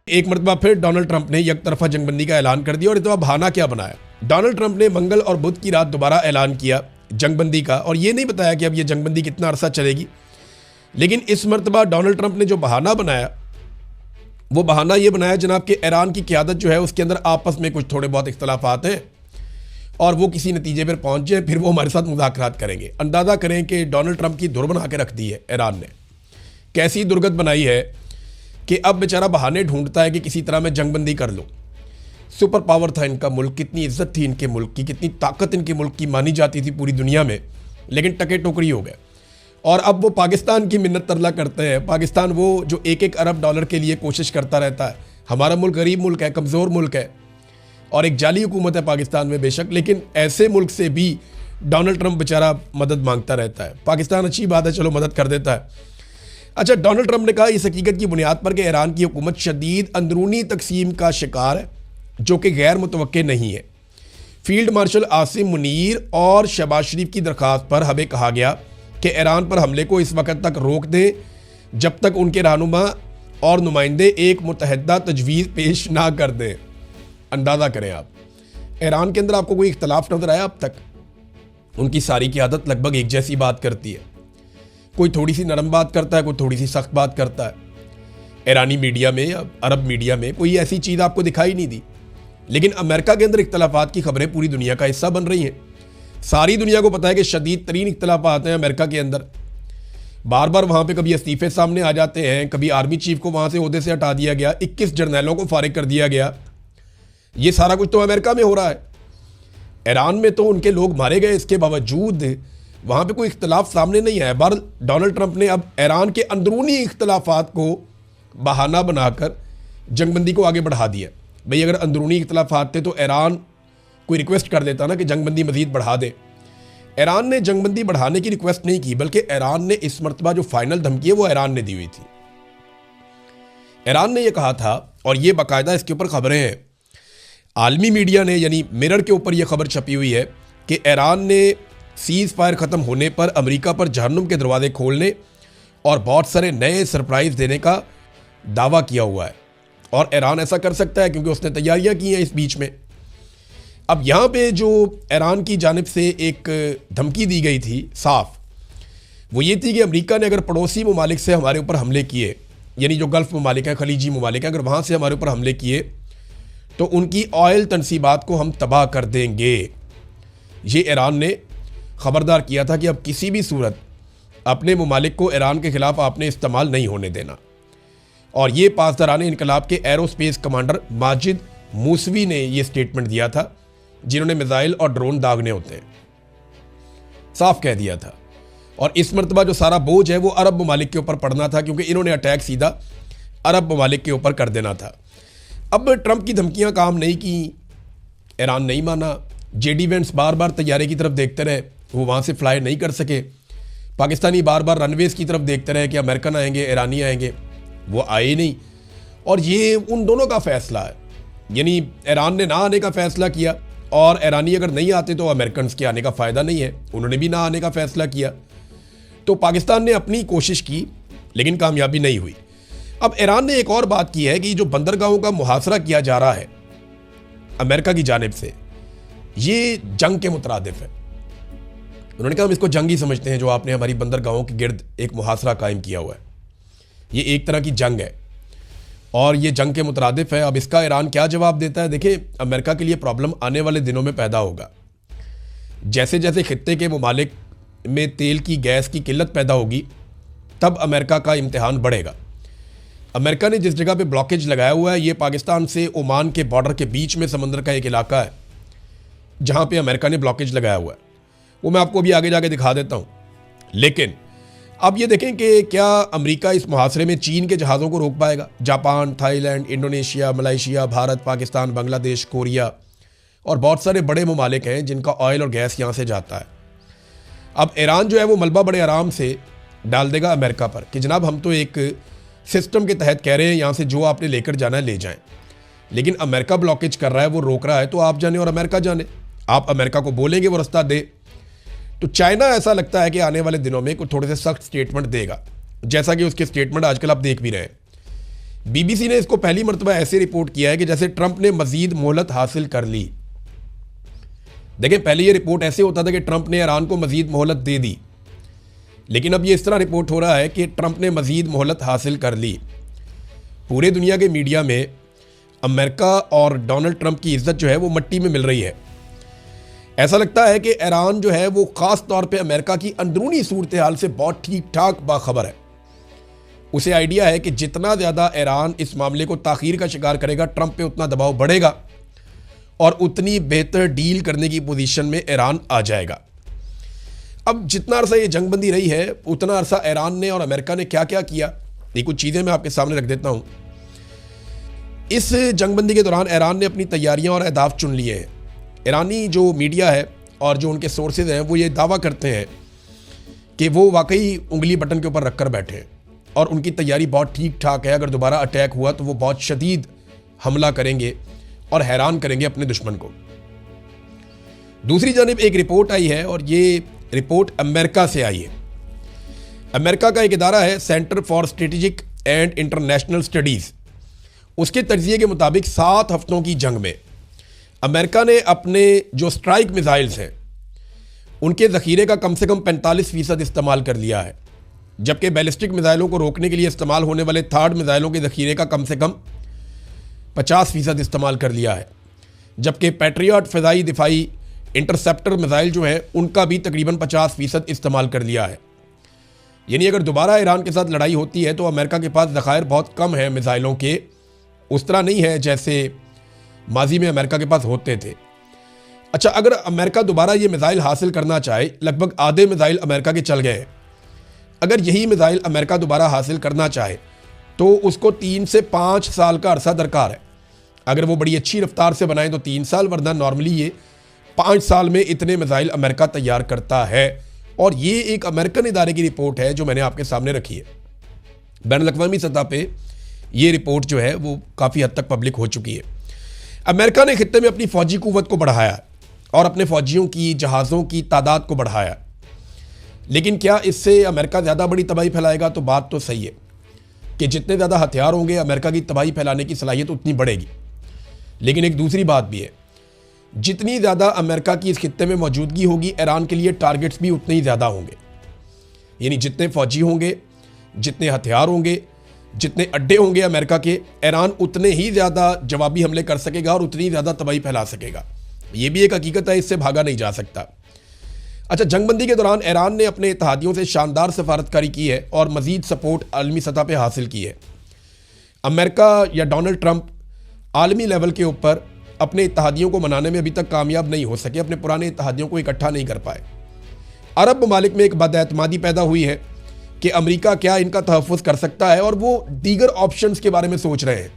एक मरतबा फिर डोनाल्ड ट्रंप ने एक तरफा जंगबंदी का ऐलान कर दिया और इस दफा बहाना क्या बनाया। डोनाल्ड ट्रंप ने मंगल और बुध की रात दोबारा ऐलान किया जंगबंदी का, और ये नहीं बताया कि अब ये जंगबंदी कितना अरसा चलेगी। लेकिन इस मरतबा डोनाल्ड ट्रंप ने जो बहाना बनाया, वो बहाना ये बनाया जनाब कि ईरान की क़यादत जो है उसके अंदर आपस में कुछ थोड़े बहुत इख्तलाफात हैं और वो किसी नतीजे पर पहुंच जाए, फिर वो हमारे साथ मुज़ाकरात करेंगे। अंदाज़ा करें कि डोनाल्ड ट्रंप की धुर बना के रख दी है ईरान ने। कैसी दुर्गत बनाई है कि अब बेचारा बहाने ढूंढता है कि किसी तरह मैं जंगबंदी कर लूँ। सुपर पावर था इनका मुल्क, कितनी इज्जत थी इनके मुल्क की, कितनी ताकत इनके मुल्क की मानी जाती थी पूरी दुनिया में, लेकिन टके टोकरी हो गए। और अब वो पाकिस्तान की मिन्नत तरला करते हैं। पाकिस्तान वो जो एक अरब डॉलर के लिए कोशिश करता रहता है। हमारा मुल्क गरीब मुल्क है, कमज़ोर मुल्क है और एक जाली हुकूमत है पाकिस्तान में बेशक, लेकिन ऐसे मुल्क से भी डोनाल्ड ट्रंप बेचारा मदद मांगता रहता है। पाकिस्तान अच्छी बात है, चलो मदद कर देता है। अच्छा, डोनाल्ड ट्रंप ने कहा इस हकीकत की बुनियाद पर कि ईरान की हुकूमत शदीद अंदरूनी तकसीम का शिकार है जो कि गैर मुतवक्के नहीं है। फील्ड मार्शल आसिम मुनीर और शहबाज शरीफ की दरख्वास्त पर हमें कहा गया कि ईरान पर हमले को इस वक्त तक रोक दें जब तक उनके रहनुमा और नुमाइंदे एक मुतहदा तजवीज़ पेश ना कर दें। अंदाज़ा करें आप, ईरान के अंदर आपको कोई इख्तलाफ नजर आया अब तक? उनकी सारी की आदत लगभग एक जैसी बात करती है। कोई थोड़ी सी नरम बात करता है, कोई थोड़ी सी सख्त बात करता है। ईरानी मीडिया में, अरब मीडिया में कोई ऐसी चीज़ आपको दिखाई नहीं दी। लेकिन अमेरिका के अंदर इख्तलाफात की खबरें पूरी दुनिया का हिस्सा बन रही हैं। सारी दुनिया को पता है कि शदीद तरीन इख्तलाफात हैं अमेरिका के अंदर। बार बार वहाँ पे कभी इस्तीफे सामने आ जाते हैं, कभी आर्मी चीफ को वहाँ से ओहदे से हटा दिया गया, 21 जर्नैलों को फारिग कर दिया गया। ये सारा कुछ तो अमेरिका में हो रहा है। ईरान में तो उनके लोग मारे गए, इसके बावजूद वहाँ पे कोई इख्तलाफ सामने नहीं आया। बार डोनाल्ड ट्रंप ने अब ईरान के अंदरूनी इख्तलाफात को बहाना बनाकर जंगबंदी को आगे बढ़ा दिया। भाई अगर अंदरूनी इख्तलाफात थे तो ईरान कोई रिक्वेस्ट कर देता ना कि जंगबंदी मजीद बढ़ा दे। ईरान ने जंगबंदी बढ़ाने की रिक्वेस्ट नहीं की, बल्कि ईरान ने इस मरतबा जो फाइनल धमकी है वो ईरान ने दी हुई थी। ईरान ने यह कहा था, और ये बाकायदा इसके ऊपर खबरें हैं, आलमी मीडिया ने यानी मिरर के ऊपर यह खबर छपी हुई है कि ईरान ने सीज़ फायर ख़त्म होने पर अमेरिका पर जहन्नुम के दरवाजे खोलने और बहुत सारे नए सरप्राइज़ देने का दावा किया हुआ है। और ईरान ऐसा कर सकता है क्योंकि उसने तैयारियां की हैं इस बीच में। अब यहाँ पे जो ईरान की जानिब से एक धमकी दी गई थी साफ, वो ये थी कि अमेरिका ने अगर पड़ोसी ममालिक से हमारे ऊपर हमले किए, यानी जो गल्फ़ ममालिक हैं, खलीजी ममालिक हैं, अगर वहाँ से हमारे ऊपर हमले किए तो उनकी ऑयल तनसीबात को हम तबाह कर देंगे। ये ईरान ने ख़बरदार किया था कि अब किसी भी सूरत अपने ममालिक को ईरान के ख़िलाफ़ आपने इस्तेमाल नहीं होने देना। और ये पासदारान इनकलाब के एरोस्पेस कमांडर माजिद मूसवी ने यह स्टेटमेंट दिया था, जिन्होंने मिसाइल और ड्रोन दागने होते हैं, साफ कह दिया था। और इस मरतबा जो सारा बोझ है वो अरब ममालिक के ऊपर पड़ना था, क्योंकि इन्होंने अटैक सीधा अरब ममालिक के ऊपर कर देना था। अब ट्रंप की धमकियां काम नहीं की, ईरान नहीं माना। जेडी वेंस बार बार तैयारे की तरफ देखते रहे, वो वहाँ से फ्लाई नहीं कर सके। पाकिस्तानी बार बार रनवेज की तरफ देखते रहे कि अमेरिकन आएंगे, ईरानी आएंगे, वो आए नहीं। और ये उन दोनों का फैसला है, यानी ईरान ने ना आने का फैसला किया और ईरानी अगर नहीं आते तो अमेरिकन के आने का फ़ायदा नहीं है, उन्होंने भी ना आने का फैसला किया। तो पाकिस्तान ने अपनी कोशिश की लेकिन कामयाबी नहीं हुई। अब ईरान ने एक और बात की है कि जो बंदरगाहों का मुहासरा किया जा रहा है अमेरिका की जानिब से, ये जंग के मुतरादिफ है। उन्होंने कहा हम इसको जंग ही समझते हैं जो आपने हमारी बंदरगाहों के गिर्द एक मुहासरा कायम किया हुआ है। ये एक तरह की जंग है और ये जंग के मुतरादिफ है। अब इसका ईरान क्या जवाब देता है? देखिए, अमेरिका के लिए प्रॉब्लम आने वाले दिनों में पैदा होगा। जैसे जैसे खित्ते के ममालिक में तेल की, गैस की किल्लत पैदा होगी, तब अमेरिका का इम्तिहान बढ़ेगा। अमेरिका ने जिस जगह पे ब्लॉकेज लगाया हुआ है, ये पाकिस्तान से ओमान के बॉर्डर के बीच में समंदर का एक इलाका है जहाँ पे अमेरिका ने ब्लॉकेज लगाया हुआ है। वो मैं आपको अभी आगे जाके दिखा देता हूँ। लेकिन अब ये देखें कि क्या अमेरिका इस मुहासरे में चीन के जहाज़ों को रोक पाएगा? Japan, Thailand, Indonesia, Malaysia, Bharat, Pakistan, Bangladesh, Korea और बहुत सारे बड़े ममालिक हैं जिनका ऑयल और गैस यहाँ से जाता है। अब ईरान जो है वो मलबा बड़े आराम से डाल देगा अमेरिका पर कि जनाब हम तो एक सिस्टम के तहत कह रहे हैं यहाँ से जो आपने लेकर जाना है ले जाएं, लेकिन अमेरिका ब्लॉकेज कर रहा है, वो रोक रहा है, तो आप जाने और अमेरिका जाने। आप अमेरिका को बोलेंगे वो रास्ता दे। तो चाइना ऐसा लगता है कि आने वाले दिनों में कुछ थोड़े से सख्त स्टेटमेंट देगा, जैसा कि उसके स्टेटमेंट आजकल आप देख भी रहे हैं। बीबीसी ने इसको पहली मर्तबा ऐसे रिपोर्ट किया है कि जैसे ट्रंप ने मजीद मोहलत हासिल कर ली। देखें, पहले ये रिपोर्ट ऐसे होता था कि ट्रंप ने ईरान को मजीद मोहलत दे दी, लेकिन अब ये इस तरह रिपोर्ट हो रहा है कि ट्रंप ने मजीद मोहलत हासिल कर ली। पूरे दुनिया के मीडिया में अमेरिका और डोनाल्ड ट्रंप की इज्जत जो है वो मट्टी में मिल रही है। ऐसा लगता है कि ईरान जो है वो ख़ास तौर पे अमेरिका की अंदरूनी सूरत हाल से बहुत ठीक ठाक बाखबर है। उसे आइडिया है कि जितना ज़्यादा ईरान इस मामले को ताख़ीर का शिकार करेगा, ट्रंप पे उतना दबाव बढ़ेगा और उतनी बेहतर डील करने की पोजीशन में ईरान आ जाएगा। अब जितना अरसा ये जंगबंदी रही है, उतना अरसा ईरान ने और अमेरिका ने क्या क्या किया, ये कुछ चीज़ें मैं आपके सामने रख देता हूँ। इस जंगबंदी के दौरान ईरान ने अपनी तैयारियाँ और अहदाफ चुन लिए हैं। ईरानी जो मीडिया है और जो उनके सोर्सेज हैं वो ये दावा करते हैं कि वो वाकई उंगली बटन के ऊपर रखकर बैठे हैं और उनकी तैयारी बहुत ठीक ठाक है। अगर दोबारा अटैक हुआ तो वो बहुत शदीद हमला करेंगे और हैरान करेंगे अपने दुश्मन को। दूसरी जानिब एक रिपोर्ट आई है और ये रिपोर्ट अमेरिका से आई है। अमेरिका का एक इदारा है centre for strategic and international studies. उसके तज्जिए के मुताबिक 7 हफ्तों की जंग में अमेरिका ने अपने जो स्ट्राइक मिसाइल्स हैं उनके ज़ख़ीरे का कम से कम 45% इस्तेमाल कर लिया है, जबकि बैलिस्टिक मिसाइलों को रोकने के लिए इस्तेमाल होने वाले थर्ड मिसाइलों के ज़ख़ीरे का कम से कम 50% इस्तेमाल कर लिया है, जबकि पैट्रियट फ़िज़ाई दिफाई इंटरसेप्टर मिसाइल जो हैं उनका भी तकरीबन 50% इस्तेमाल कर लिया है। यानी अगर दोबारा ईरान के साथ लड़ाई होती है तो अमेरिका के पास ज़खायर बहुत कम है मिसाइलों के, उस तरह नहीं है जैसे माजी में अमेरिका के पास होते थे। अच्छा, अगर अमेरिका दोबारा ये मिसाइल हासिल करना चाहे, लगभग आधे मिसाइल अमेरिका के चल गए हैं, अगर यही मिसाइल अमेरिका दोबारा हासिल करना चाहे तो उसको 3 से 5 साल का अरसा दरकार है। अगर वो बड़ी अच्छी रफ्तार से बनाए तो 3 साल, वरना नॉर्मली ये 5 साल में इतने मिसाइल अमेरिका तैयार करता है। और ये एक अमेरिकन इदारे की रिपोर्ट है जो मैंने आपके सामने रखी है। बैनुल-अक़वामी सतह पे ये रिपोर्ट जो है वो काफ़ी हद तक पब्लिक हो चुकी है। अमेरिका ने खित्ते में अपनी फ़ौजी क़ुव्वत को बढ़ाया और अपने फ़ौजियों की जहाज़ों की तादाद को बढ़ाया, लेकिन क्या इससे अमेरिका ज़्यादा बड़ी तबाही फैलाएगा? तो बात तो सही है कि जितने ज़्यादा हथियार होंगे अमेरिका की तबाही फैलाने की सलाहियत उतनी बढ़ेगी। लेकिन एक दूसरी बात भी है, जितनी ज़्यादा अमेरिका की इस खित्ते में मौजूदगी होगी, ईरान के लिए टारगेट्स भी उतने ही ज़्यादा होंगे। यानी जितने फ़ौजी होंगे, जितने हथियार होंगे, जितने अड्डे होंगे अमेरिका के, ईरान उतने ही ज़्यादा जवाबी हमले कर सकेगा और उतनी ज़्यादा तबाही फैला सकेगा। ये भी एक हकीकत है, इससे भागा नहीं जा सकता। अच्छा, जंगबंदी के दौरान ईरान ने अपने इत्तेहादियों से शानदार सफारतकारी की है और मज़ीद सपोर्ट आलमी सतह पर हासिल की है। अमेरिका या डोनाल्ड ट्रंप आलमी लेवल के ऊपर अपने इत्तेहादियों को मनाने में अभी तक कामयाब नहीं हो सके, अपने पुराने इत्तेहादियों को इकट्ठा नहीं कर पाए। अरब ममालिक में एक बदएतमादी पैदा हुई है कि अमेरिका क्या इनका तहफ़्फ़ुज़ कर सकता है और वो दीगर ऑप्शंस के बारे में सोच रहे हैं।